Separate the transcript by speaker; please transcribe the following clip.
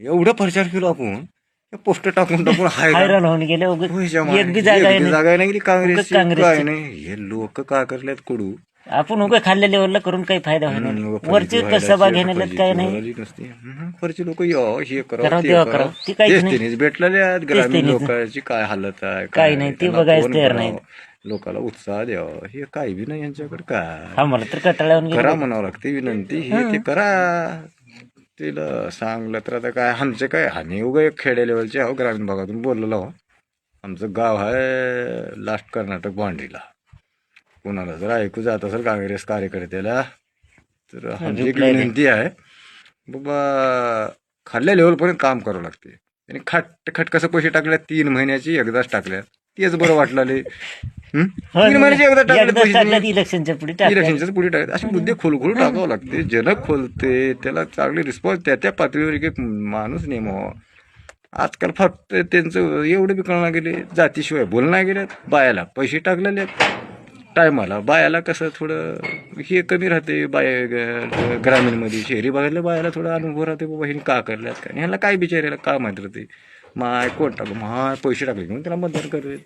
Speaker 1: एवढं प्रचार केलो आपण पोस्ट टाकून टाकून
Speaker 2: हैराण होऊन गेले. एक बी जागा आहे नाही.
Speaker 1: जागा नाही काँग्रेस
Speaker 2: उगाच काँग्रेसची.
Speaker 1: काय नाही. हे लोक का करल्यात कडू
Speaker 2: आपण उगा खाल्ल्या लेवलला करून काही फायदा होणार नाही. वरचे सभा घेण्यात काय नाही.
Speaker 1: वरचे लोक हे
Speaker 2: करावं
Speaker 1: करा
Speaker 2: तेव्हा करावं. ती काहीच नाही.
Speaker 1: त्यांनीच भेटलेले आहेत. ग्रामीण
Speaker 2: त्यांनीच.
Speaker 1: लोकांची काय हालत आहे
Speaker 2: काही नाही. ते
Speaker 1: त्यांना
Speaker 2: बघायचं
Speaker 1: कोण
Speaker 2: तयार
Speaker 1: करावं?
Speaker 2: नाहीत.
Speaker 1: लोकाला उत्साह द्यावा हे काही बी नाही यांच्याकडे. काय
Speaker 2: आम्हाला तर कटाळावून
Speaker 1: करा
Speaker 2: गेले.
Speaker 1: म्हणावं लागते विनंती हे ते करा. तिला सांगलं तर आता काय आमचे काय हानी उगा एक खेड्या लेवलचे आहो. ग्रामीण भागातून बोललेलो आहो. आमचं गाव आहे लास्ट कर्नाटक बाउंड्रीला. कोणाला जर ऐकू जात असेल काँग्रेस कार्यकर्त्याला तर आमची एक विनंती आहे बाबा खाल्ल्या लेवलपर्यंत काम करावं लागते. आणि खट कसं पैसे टाकल्यात 3 महिन्याची एकदाच टाकल्यात तेच बरं वाटलं. 3 महिन्याची एकदा टाकल्यात
Speaker 2: इलेक्शनच्या पुढे
Speaker 1: इलेक्शनच्याच पुढे टाकतात. असे मुद्दे खोलखोल टाकावं लागते. जनक खोलते त्याला चांगले रिस्पॉन्स त्या पातळीवर एक माणूस नेमावा. आजकाल फक्त त्यांचं एवढं बी कळणार गेले जातीशिवाय बोलणार गेल्यात. बायाला पैसे टाकलेले टायमाला बायाला कसं थोडं हे कमी राहते. ग्रामीणमध्ये शहरी भागातल्या बायाला थोडा अनुभव राहते बाबा हे का करल्यात काय ह्याला काय बिचारायला का माहिती राहते. माय कोण टाकलं माय पैसे टाकले म्हणून त्याला मतदान करते.